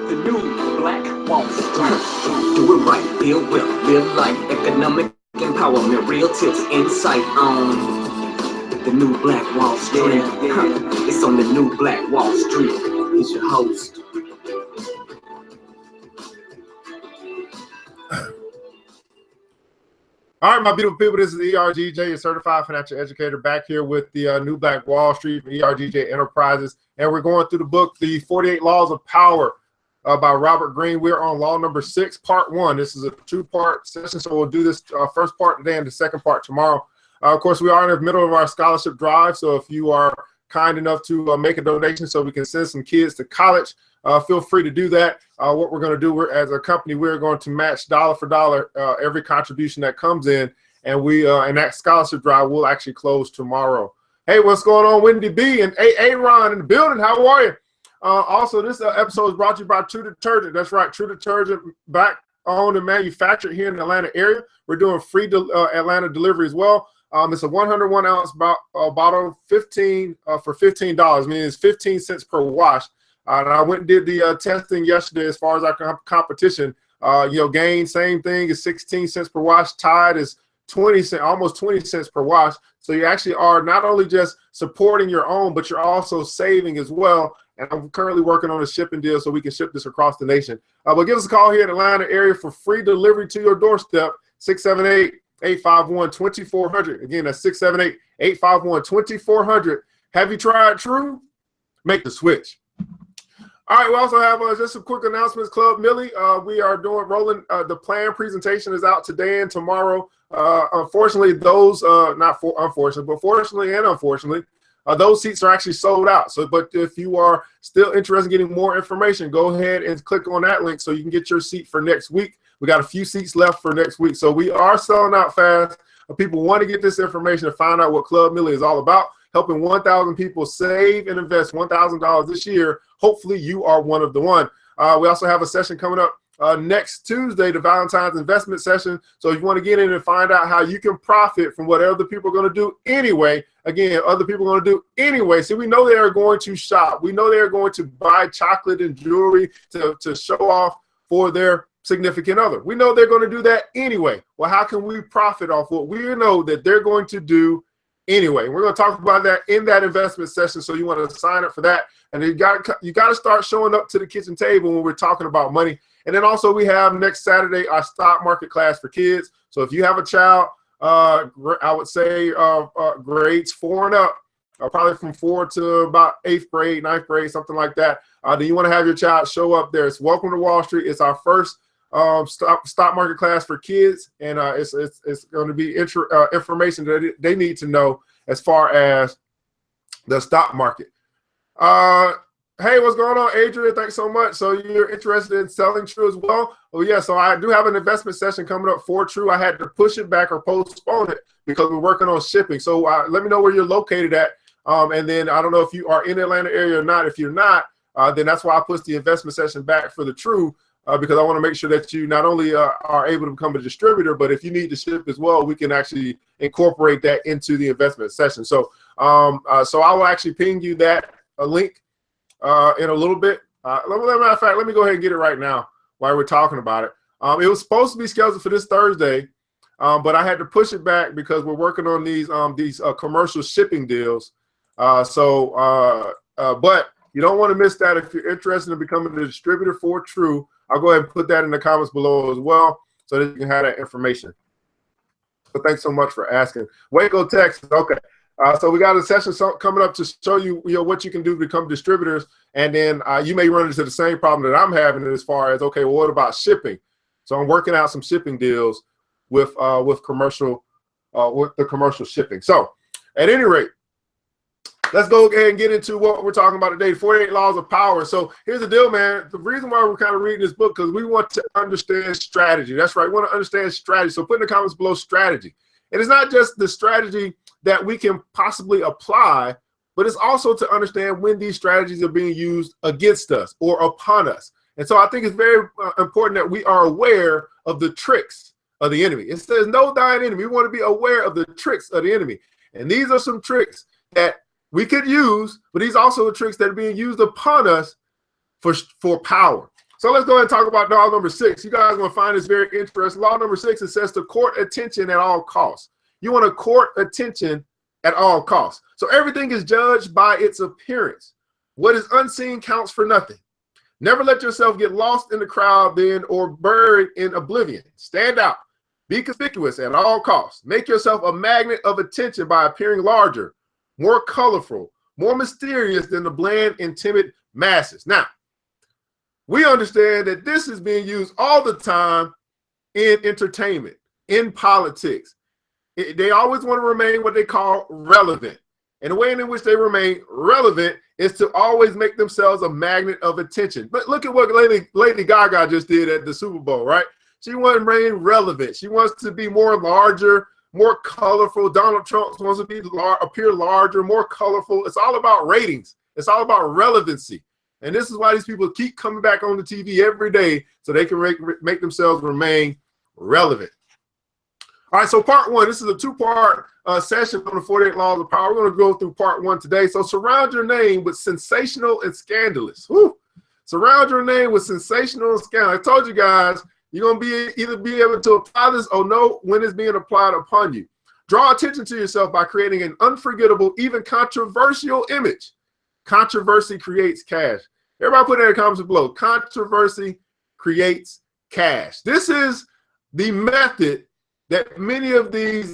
The new Black Wall Street. Do it right, build wealth, live life, economic empowerment, real tips, insight on the new Black Wall Street. It's on the new Black Wall Street. He's your host. All right, my beautiful people, this is ERGJ, your certified financial educator, back here with the new Black Wall Street from ERGJ Enterprises. And we're going through the book, The 48 Laws of Power by Robert Greene. We're on law number 6, part 1. This is a 2-part session, so we'll do this first part today and the second part tomorrow. Of course, we are in the middle of our scholarship drive, so if you are kind enough to make a donation so we can send some kids to college, feel free to do that. What we're going to do, as a company, we're going to match dollar for dollar every contribution that comes in, and and that scholarship drive will actually close tomorrow. Hey, what's going on, Wendy B and Aaron in the building? How are you? Also, this episode is brought to you by True Detergent. That's right, True Detergent, back owned and manufactured here in the Atlanta area. We're doing free Atlanta delivery as well. It's a 101-ounce bottle, for $15, meaning it's 15 cents per wash. And I went and did the testing yesterday as far as our competition. Gain, same thing, is 16 cents per wash. Tide is 20 cents, almost 20 cents per wash. So you actually are not only just supporting your own, but you're also saving as well. And I'm currently working on a shipping deal so we can ship this across the nation. But give us a call here in the Atlanta area for free delivery to your doorstep, 678-851-2400. Again, that's 678-851-2400. Have you tried True? Make the switch. All right, we also have just some quick announcements. Club Millie, we are rolling. The plan presentation is out today and tomorrow. Unfortunately, fortunately and unfortunately, those seats are actually sold out. But if you are still interested in getting more information, go ahead and click on that link so you can get your seat for next week. We got a few seats left for next week. So we are selling out fast. People want to get this information to find out what Club Millie is all about, helping 1,000 people save and invest $1,000 this year. Hopefully you are one of the one. We also have a session coming up next Tuesday, the Valentine's investment session. So if you want to get in and find out how you can profit from what other people are going to do anyway, again, other people are going to do anyway. See, we know they are going to shop. We know they are going to buy chocolate and jewelry to show off for their significant other. We know they're going to do that anyway. Well, how can we profit off what we know that they're going to do anyway? We're going to talk about that in that investment session, so you want to sign up for that. And you got to start showing up to the kitchen table when we're talking about money. And then also we have next Saturday our stock market class for kids. So if you have a child, I would say grades 4 and up, probably from 4 to about 8th grade, 9th grade, something like that. Then you want to have your child show up there. It's Welcome to Wall Street. It's our first stock market class for kids, and it's going to be information that they need to know as far as the stock market. Hey, what's going on, Adrian? Thanks so much. So you're interested in selling True as well? Oh yeah, so I do have an investment session coming up for True. I had to push it back or postpone it because we're working on shipping. So let me know where you're located at, and then I don't know if you are in the Atlanta area or not. If you're not, then that's why I pushed the investment session back for the True. Because I want to make sure that you not only are able to become a distributor, but if you need to ship as well, we can actually incorporate that into the investment session. So I will actually ping you that link in a little bit. Matter of fact, let me go ahead and get it right now while we're talking about it. It was supposed to be scheduled for this Thursday, but I had to push it back because we're working on these commercial shipping deals. But you don't want to miss that. If you're interested in becoming a distributor for True, I'll go ahead and put that in the comments below as well so that you can have that information. So thanks so much for asking. Waco, Texas. Okay. So we got a session coming up to show you, what you can do to become distributors. And then you may run into the same problem that I'm having as far as, okay, well, what about shipping? So I'm working out some shipping deals with the commercial shipping. So at any rate, let's go ahead and get into what we're talking about today, 48 Laws of Power. So here's the deal, man. The reason why we're kind of reading this book, because we want to understand strategy. That's right. We want to understand strategy. So put in the comments below strategy. And it's not just the strategy that we can possibly apply, but it's also to understand when these strategies are being used against us or upon us. And so I think it's very important that we are aware of the tricks of the enemy. It says no thine enemy. We want to be aware of the tricks of the enemy. And these are some tricks that we could use, but these are also the tricks that are being used upon us for power. So let's go ahead and talk about law number 6. You guys are going to find this very interesting. Law number 6, it says to court attention at all costs. You want to court attention at all costs. So everything is judged by its appearance. What is unseen counts for nothing. Never let yourself get lost in the crowd then or buried in oblivion. Stand out. Be conspicuous at all costs. Make yourself a magnet of attention by appearing larger, more colorful, more mysterious than the bland and timid masses. Now, we understand that this is being used all the time in entertainment, in politics. They always want to remain what they call relevant. And the way in which they remain relevant is to always make themselves a magnet of attention. But look at what Lady Gaga just did at the Super Bowl, right? She wants to remain relevant. She wants to be more larger, more colorful. Donald Trump wants to appear larger, more colorful. It's all about ratings. It's all about relevancy. And this is why these people keep coming back on the TV every day so they can make themselves remain relevant. All right, so part 1, this is a 2-part session on the 48 Laws of Power. We're going to go through part 1 today. So surround your name with sensational and scandalous. Woo. Surround your name with sensational and scandalous. I told you guys, you're going to either be able to apply this or know when it's being applied upon you. Draw attention to yourself by creating an unforgettable, even controversial image. Controversy creates cash. Everybody put that in the comments below. Controversy creates cash. This is the method that many of these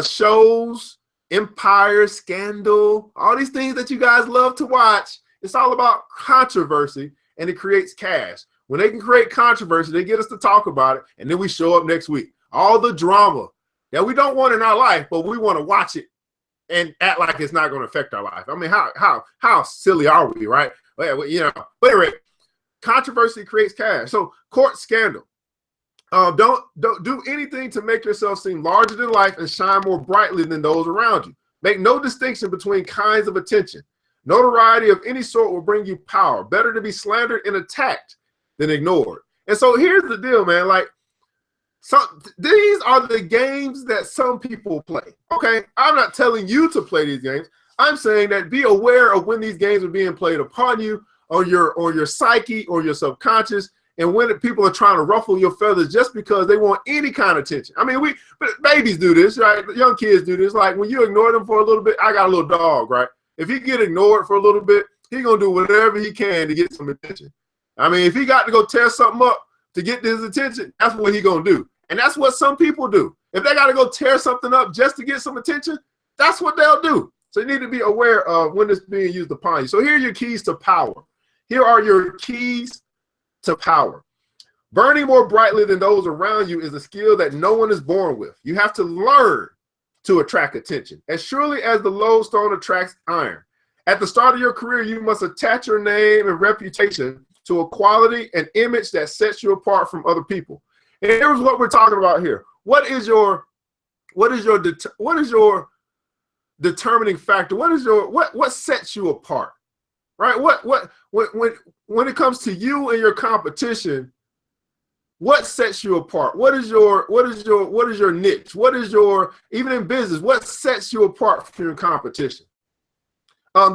shows, Empire, Scandal, all these things that you guys love to watch, it's all about controversy, and it creates cash. When they can create controversy, they get us to talk about it, and then we show up next week. All the drama that we don't want in our life, but we want to watch it and act like it's not going to affect our life. I mean, how silly are we, right? Well, you know, but anyway, controversy creates cash. So court scandal. Don't do anything to make yourself seem larger than life and shine more brightly than those around you. Make no distinction between kinds of attention. Notoriety of any sort will bring you power. Better to be slandered and attacked than ignored. And so here's the deal, man. Like, these are the games that some people play. Okay, I'm not telling you to play these games. I'm saying that be aware of when these games are being played upon you, or your psyche, or your subconscious. And when people are trying to ruffle your feathers just because they want any kind of attention. I mean, babies do this, right? Young kids do this. Like when you ignore them for a little bit, I got a little dog, right? If he get ignored for a little bit, he gonna do whatever he can to get some attention. I mean, if he got to go tear something up to get his attention, that's what he gonna do. And that's what some people do. If they got to go tear something up just to get some attention, that's what they'll do. So you need to be aware of when it's being used upon you. So here are your keys to power. Here are your keys to power. Burning more brightly than those around you is a skill that no one is born with. You have to learn to attract attention, as surely as the lodestone attracts iron. At the start of your career, you must attach your name and reputation to a quality and image that sets you apart from other people. And here's what we're talking about here. What is your determining factor? What sets you apart? Right? When it comes to you and your competition, what sets you apart? What is your niche? What is your, even in business, what sets you apart from your competition?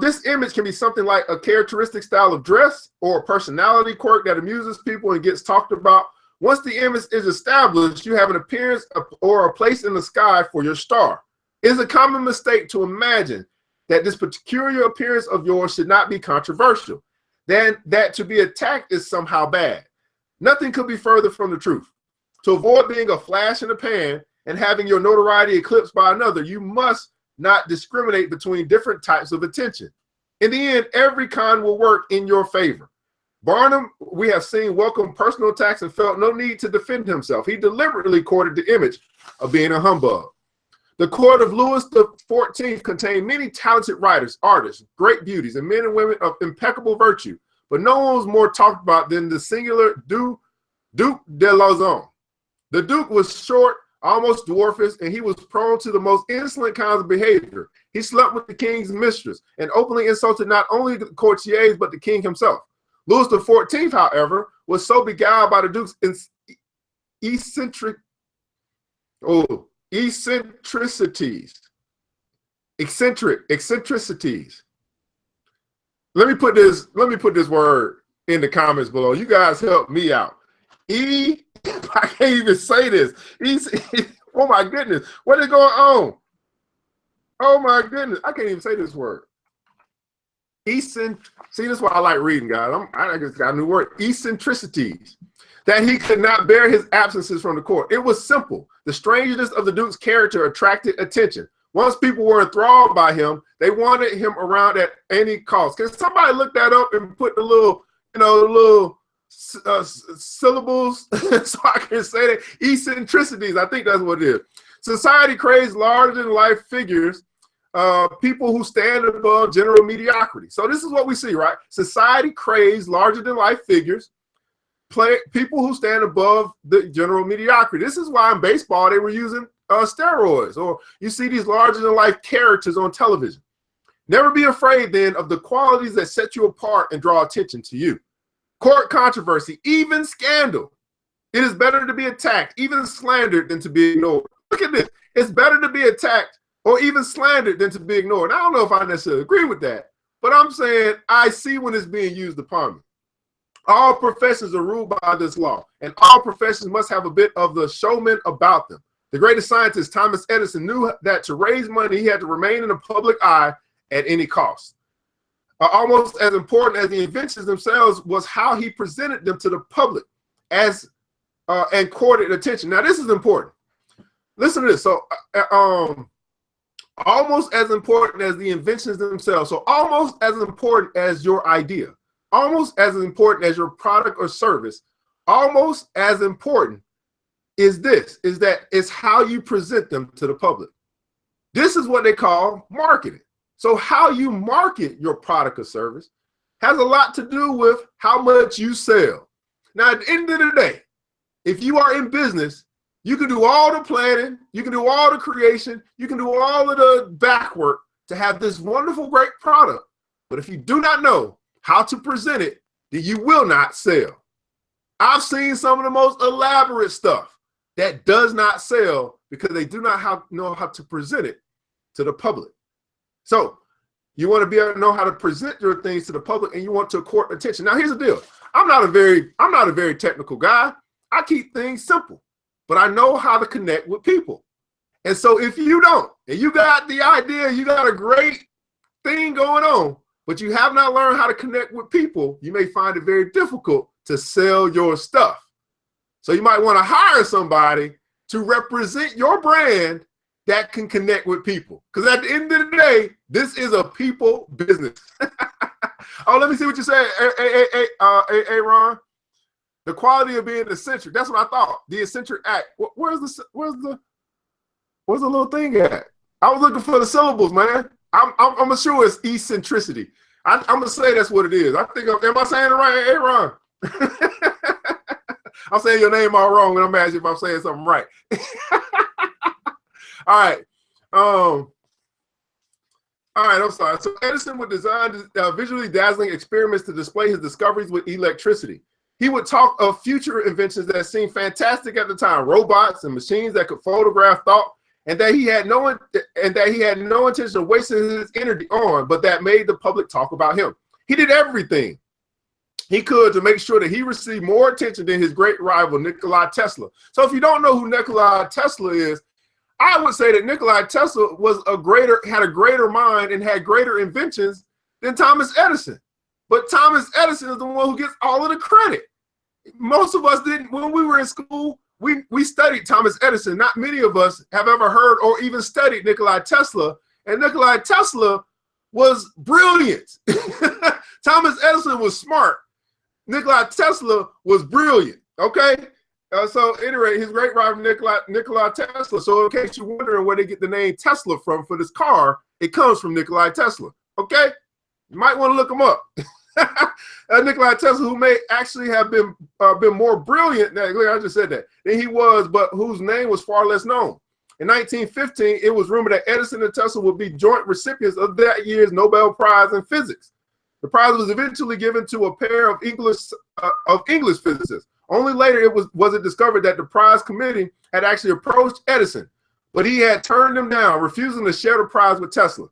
This image can be something like a characteristic style of dress or a personality quirk that amuses people and gets talked about. Once the image is established, you have an appearance or a place in the sky for your star. It is a common mistake to imagine that this peculiar appearance of yours should not be controversial, then that to be attacked is somehow bad. Nothing could be further from the truth. To avoid being a flash in the pan and having your notoriety eclipsed by another, you must not discriminate between different types of attention. In the end, every kind will work in your favor. Barnum, we have seen, welcomed personal attacks and felt no need to defend himself. He deliberately courted the image of being a humbug. The court of Louis XIV contained many talented writers, artists, great beauties, and men and women of impeccable virtue, but no one was more talked about than the singular Duc de Lauzun. The Duke was short, almost dwarfish, and he was prone to the most insolent kinds of behavior. He slept with the king's mistress and openly insulted not only the courtiers, but the king himself. Louis XIV, however, was so beguiled by the Duke's eccentricities. Let me put this word in the comments below. You guys help me out. I can't even say this. Oh my goodness, what is going on? Oh my goodness, I can't even say this word. See, this is why I like reading, guys. I just got a new word. Eccentricities. That he could not bear his absences from the court. It was simple. The strangeness of the Duke's character attracted attention. Once people were enthralled by him, they wanted him around at any cost. Can somebody look that up and put the little, syllables so I can say that? Eccentricities, I think that's what it is. Society craves larger-than-life figures, people who stand above general mediocrity. So this is what we see, right? Society craves larger-than-life figures, people who stand above the general mediocrity. This is why in baseball they were using steroids, or you see these larger-than-life characters on television. Never be afraid then of the qualities that set you apart and draw attention to you. Court controversy, even scandal. It is better to be attacked, even slandered, than to be ignored. Look at this. It's better to be attacked or even slandered than to be ignored. I don't know if I necessarily agree with that, but I'm saying I see when it's being used upon me. All professions are ruled by this law, and all professions must have a bit of the showman about them. The greatest scientist, Thomas Edison, knew that to raise money, he had to remain in the public eye at any cost. Almost as important as the inventions themselves was how he presented them to the public and courted attention. Now, this is important. Listen to this. So, almost as important as the inventions themselves. So, almost as important as your idea. Almost as important as your product or service, almost as important is that it's how you present them to the public. This is what they call marketing. So how you market your product or service has a lot to do with how much you sell. Now, at the end of the day, if you are in business, you can do all the planning, you can do all the creation, you can do all of the back work to have this wonderful, great product. But if you do not know how to present it, then you will not sell. I've seen some of the most elaborate stuff that does not sell because they do not know how to present it to the public. So you want to be able to know how to present your things to the public, and you want to court attention. Now, here's the deal. I'm not a very technical guy. I keep things simple, but I know how to connect with people. And so if you don't, and you got the idea, you got a great thing going on, but you have not learned how to connect with people, you may find it very difficult to sell your stuff. So you might want to hire somebody to represent your brand that can connect with people. Because at the end of the day, this is a people business. Oh, let me see what you say. Hey, Ron. The quality of being eccentric. That's what I thought. The eccentric act. Where's the little thing at? I was looking for the syllables, man. I'm sure it's eccentricity. I'm gonna say that's what it is. I think. Am I saying it right? Hey, Ron. I'm saying your name all wrong, and I'm asking if I'm saying something right. All right. All right, I'm sorry. So Edison would design visually dazzling experiments to display his discoveries with electricity. He would talk of future inventions that seemed fantastic at the time, robots and machines that could photograph thought, and that he had no intention of wasting his energy on, but that made the public talk about him. He did everything he could to make sure that he received more attention than his great rival, Nikola Tesla. So if you don't know who Nikola Tesla is, I would say that Nikola Tesla had a greater mind and had greater inventions than Thomas Edison. But Thomas Edison is the one who gets all of the credit. Most of us didn't. When we were in school, we studied Thomas Edison. Not many of us have ever heard or even studied Nikola Tesla. And Nikola Tesla was brilliant. Thomas Edison was smart. Nikola Tesla was brilliant. Okay? So at any rate, his great rival Nikola Tesla. So in case you're wondering where they get the name Tesla from for this car, it comes from Nikola Tesla. Okay? You might want to look him up. Nikola Tesla, who may actually have been more brilliant, I just said that, than he was, but whose name was far less known. In 1915, it was rumored that Edison and Tesla would be joint recipients of that year's Nobel Prize in Physics. The prize was eventually given to a pair of English physicists. Only later was it discovered that the prize committee had actually approached Edison, but he had turned them down, refusing to share the prize with Tesla.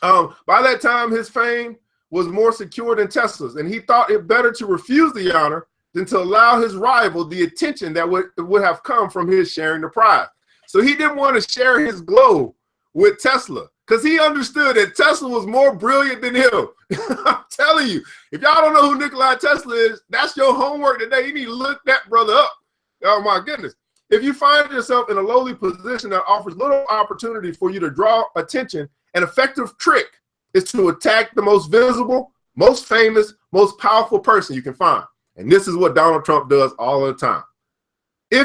By that time, his fame was more secure than Tesla's, and he thought it better to refuse the honor than to allow his rival the attention that would have come from his sharing the prize. So he didn't want to share his glow with Tesla because he understood that Tesla was more brilliant than him. I'm telling you, if y'all don't know who Nikola Tesla is, that's your homework today. You need to look that brother up. Oh my goodness. If you find yourself in a lowly position that offers little opportunity for you to draw attention, an effective trick is to attack the most visible, most famous, most powerful person you can find. And this is what Donald Trump does all the time. He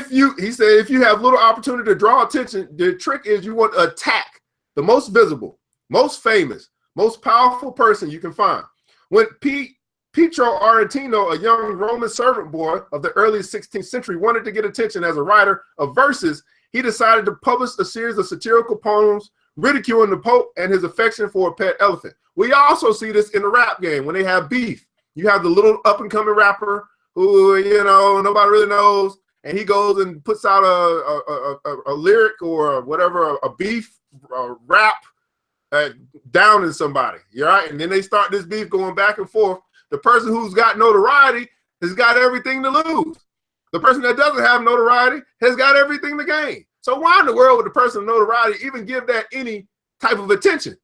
said, if you have little opportunity to draw attention, the trick is you want to attack the most visible, most famous, most powerful person you can find. When Pietro Argentino, a young Roman servant boy of the early 16th century, wanted to get attention as a writer of verses, he decided to publish a series of satirical poems ridiculing the Pope and his affection for a pet elephant. We also see this in the rap game when they have beef. You have the little up-and-coming rapper who, nobody really knows, and he goes and puts out a lyric or whatever, a beef rap downing somebody, right? And then they start this beef going back and forth. The person who's got notoriety has got everything to lose. The person that doesn't have notoriety has got everything to gain. So why in the world would the person of notoriety even give that any type of attention?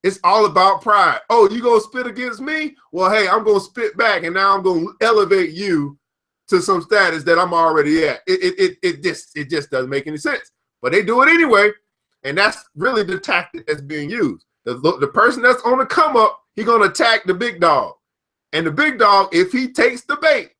It's all about pride. Oh, you gonna spit against me? Well, hey, I'm gonna spit back, and now I'm gonna elevate you to some status that I'm already at. It just doesn't make any sense. But they do it anyway, and that's really the tactic that's being used. The person that's on the come up, he's gonna attack the big dog. And the big dog, if he takes the bait,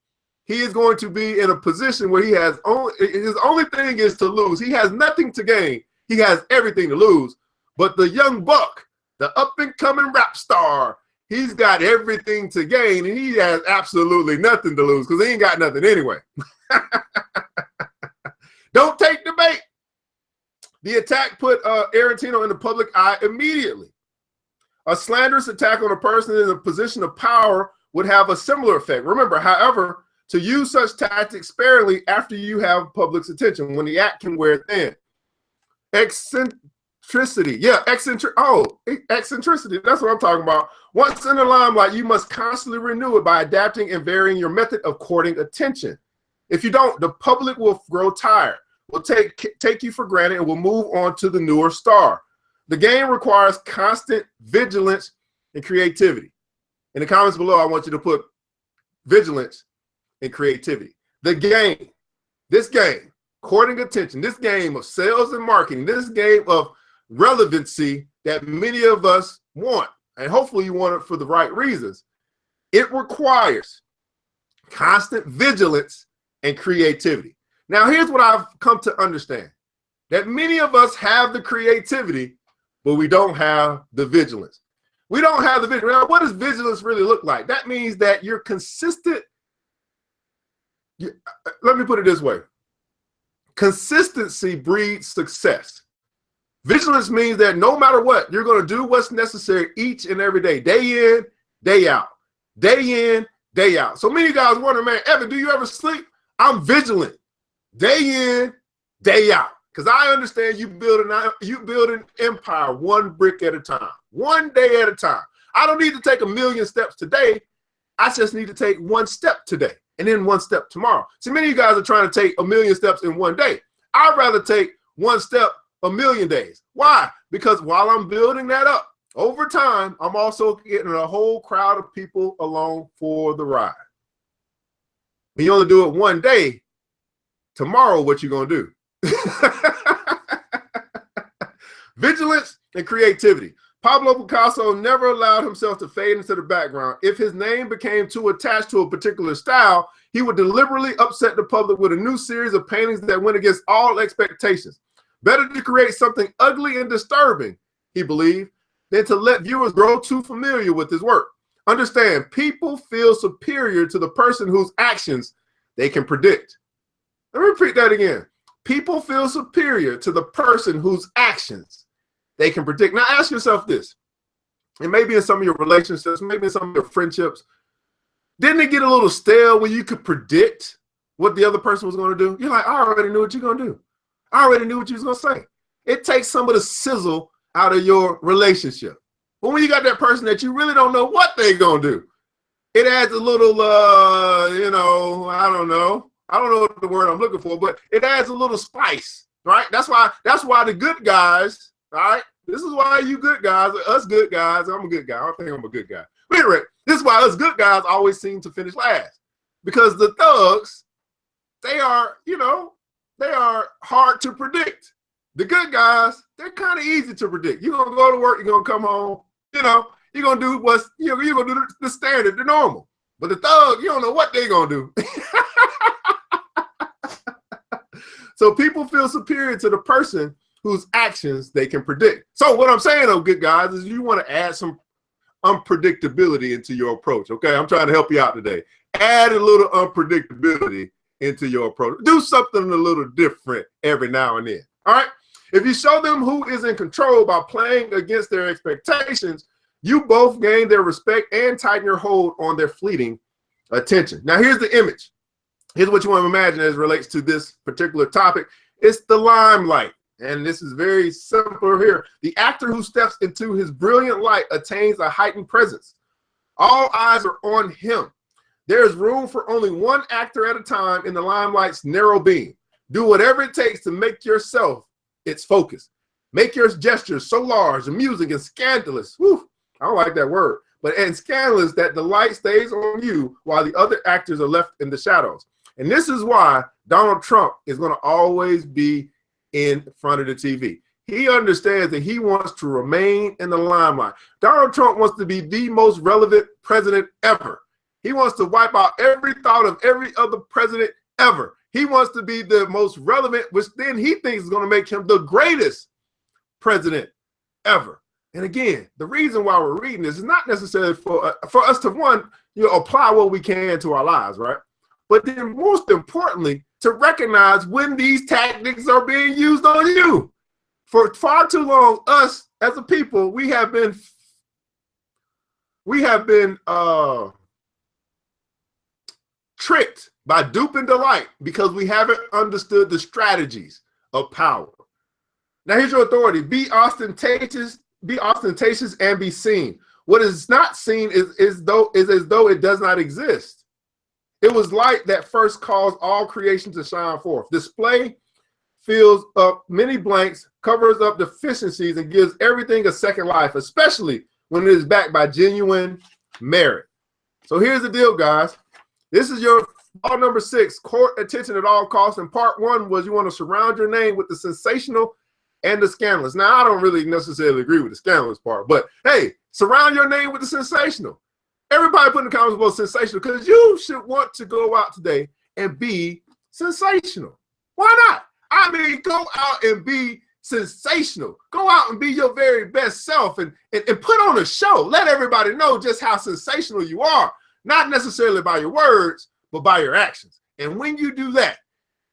he is going to be in a position where his only thing is to lose. He has nothing to gain. He has everything to lose. But the young buck, the up-and-coming rap star, he's got everything to gain, and he has absolutely nothing to lose because he ain't got nothing anyway. Don't take the bait. The attack put Argentino in the public eye immediately. A slanderous attack on a person in a position of power would have a similar effect. Remember, however, to use such tactics sparingly after you have public's attention when the act can wear thin. Eccentricity. Yeah, eccentricity. That's what I'm talking about. Once in the limelight, you must constantly renew it by adapting and varying your method of courting attention. If you don't, the public will grow tired, will take you for granted, and will move on to the newer star. The game requires constant vigilance and creativity. In the comments below, I want you to put vigilance and creativity. This game, courting attention, this game of sales and marketing, this game of relevancy that many of us want, and hopefully you want it for the right reasons, it requires constant vigilance and creativity. Now, here's what I've come to understand, that many of us have the creativity, but we don't have the vigilance. We don't have the vigilance. Now, what does vigilance really look like? That means that you're consistent. Let me put it this way. Consistency breeds success. Vigilance means that no matter what, you're going to do what's necessary each and every day, day in, day out, day in, day out. So many guys wonder, man, Evan, do you ever sleep? I'm vigilant, day in, day out. Because I understand you build an empire one brick at a time, one day at a time. I don't need to take 1,000,000 steps today. I just need to take one step today and then one step tomorrow. See, many of you guys are trying to take 1,000,000 steps in one day. I'd rather take one step 1,000,000 days. Why? Because while I'm building that up, over time, I'm also getting a whole crowd of people along for the ride. When you only do it one day, tomorrow, what you gonna do? Vigilance and creativity. Pablo Picasso never allowed himself to fade into the background. If his name became too attached to a particular style, he would deliberately upset the public with a new series of paintings that went against all expectations. Better to create something ugly and disturbing, he believed, than to let viewers grow too familiar with his work. Understand, people feel superior to the person whose actions they can predict. Let me repeat that again. People feel superior to the person whose actions they can predict. Now ask yourself this, and maybe in some of your relationships, maybe in some of your friendships, didn't it get a little stale when you could predict what the other person was going to do? You're like, I already knew what you're going to do. I already knew what you was going to say. It takes some of the sizzle out of your relationship. But when you got that person that you really don't know what they're going to do, it adds a little, you know, I don't know what the word I'm looking for, but it adds a little spice, right? That's why the good guys, all right? This is why you good guys, us good guys, I'm a good guy. I don't think I'm a good guy. But anyway, this is why us good guys always seem to finish last. Because the thugs, they are, you know, they are hard to predict. The good guys, they're kind of easy to predict. You're going to go to work, you're going to come home, you know, you're going to do what's, you're going to do the standard, the normal. But the thug, you don't know what they're going to do. So people feel superior to the person whose actions they can predict. So what I'm saying, though, good guys, is you want to add some unpredictability into your approach, okay? I'm trying to help you out today. Add a little unpredictability into your approach. Do something a little different every now and then, all right? If you show them who is in control by playing against their expectations, you both gain their respect and tighten your hold on their fleeting attention. Now, here's the image. Here's what you want to imagine as it relates to this particular topic. It's the limelight. And this is very simple here. The actor who steps into his brilliant light attains a heightened presence. All eyes are on him. There is room for only one actor at a time in the limelight's narrow beam. Do whatever it takes to make yourself its focus. Make your gestures so large, amusing, and scandalous. Whew, I don't like that word. And scandalous that the light stays on you while the other actors are left in the shadows. And this is why Donald Trump is going to always be in front of the TV. He understands that he wants to remain in the limelight. Donald Trump wants to be the most relevant president ever. He wants to wipe out every thought of every other president ever. He wants to be the most relevant, which then he thinks is going to make him the greatest president ever. And again, the reason why we're reading this is not necessarily for us to, one, you know, apply what we can to our lives, right? But then most importantly, to recognize when these tactics are being used on you. For far too long, us as a people, we have been tricked by dupe and delight because we haven't understood the strategies of power. Now here's your authority. Be ostentatious and be seen. What is not seen is as though it does not exist. It was light that first caused all creation to shine forth. Display fills up many blanks, covers up deficiencies, and gives everything a second life, especially when it is backed by genuine merit. So here's the deal, guys. This is your law number 6, court attention at all costs. And part 1 was you want to surround your name with the sensational and the scandalous. Now, I don't really necessarily agree with the scandalous part, but hey, surround your name with the sensational. Everybody put in the comments about sensational because you should want to go out today and be sensational. Why not? I mean, go out and be sensational. Go out and be your very best self and put on a show. Let everybody know just how sensational you are, not necessarily by your words, but by your actions. And when you do that,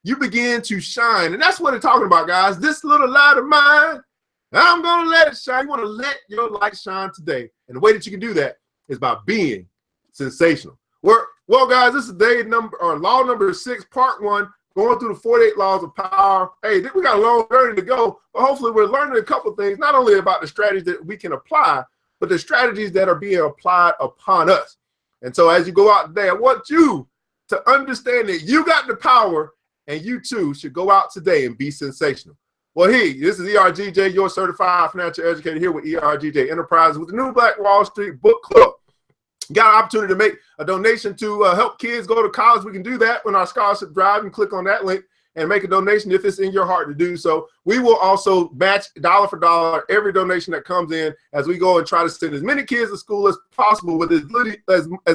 you begin to shine. And that's what it's talking about, guys. This little light of mine, I'm going to let it shine. You want to let your light shine today. And the way that you can do that is by being sensational. Well, guys, this is law number 6, part 1, going through the 48 laws of power. Hey, we got a long journey to go, but hopefully we're learning a couple things, not only about the strategies that we can apply, but the strategies that are being applied upon us. And so as you go out today, I want you to understand that you got the power and you too should go out today and be sensational. Well, this is ERGJ, your certified financial educator here with ERGJ Enterprises with the New Black Wall Street Book Club. You got an opportunity to make a donation to help kids go to college. We can do that on our scholarship drive. And click on that link and make a donation if it's in your heart to do so. We will also match dollar for dollar every donation that comes in as we go and try to send as many kids to school as possible with as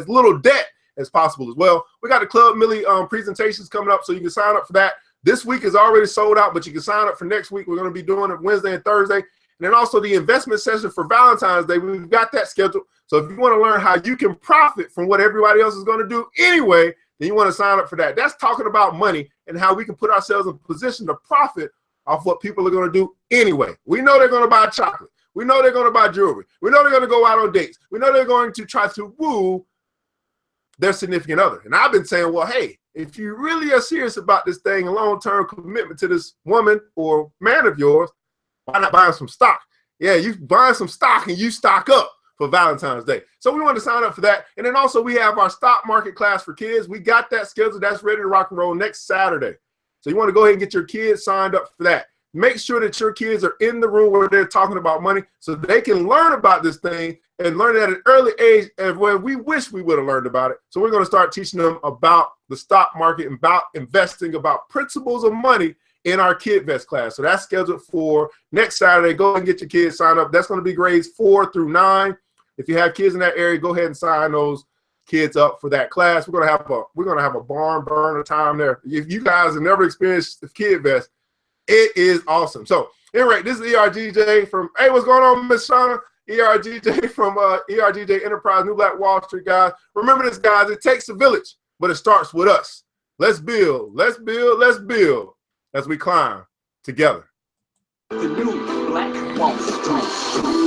little debt as possible as well. We got the Club Millie presentations coming up, so you can sign up for that. This week is already sold out, but you can sign up for next week. We're going to be doing it Wednesday and Thursday. And then also the investment session for Valentine's Day, we've got that scheduled. So if you want to learn how you can profit from what everybody else is going to do anyway, then you want to sign up for that. That's talking about money and how we can put ourselves in a position to profit off what people are going to do anyway. We know they're going to buy chocolate. We know they're going to buy jewelry. We know they're going to go out on dates. We know they're going to try to woo their significant other. And I've been saying, well, hey, if you really are serious about this thing, a long-term commitment to this woman or man of yours, why not buy some stock? Yeah, you buy some stock and you stock up for Valentine's Day. So we want to sign up for that. And then also we have our stock market class for kids. We got that scheduled. That's ready to rock and roll next Saturday. So you want to go ahead and get your kids signed up for that. Make sure that your kids are in the room where they're talking about money so they can learn about this thing and learn at an early age and where we wish we would have learned about it. So we're going to start teaching them about the stock market and about investing, about principles of money in our KidVest class. So that's scheduled for next Saturday. Go ahead and get your kids signed up. That's going to be grades 4 through 9. If you have kids in that area, go ahead and sign those kids up for that class. We're gonna have a barn burner time there. If you guys have never experienced the KidVest, it is awesome. So anyway, this is ERGJ from, hey, what's going on, Miss Shauna? ERGJ from ERGJ Enterprise, New Black Wall Street, guys. Remember this, guys, it takes a village, but it starts with us. Let's build, let's build, let's build as we climb together. The new Black Wall Street.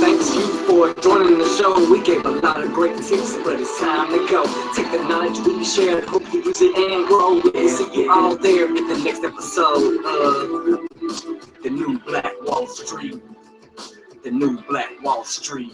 Thanks you for joining the show. We gave a lot of great tips, but it's time to go. Take the knowledge we shared, hope you use it and grow. We'll see you all there in the next episode of The New Black Wall Street. The New Black Wall Street.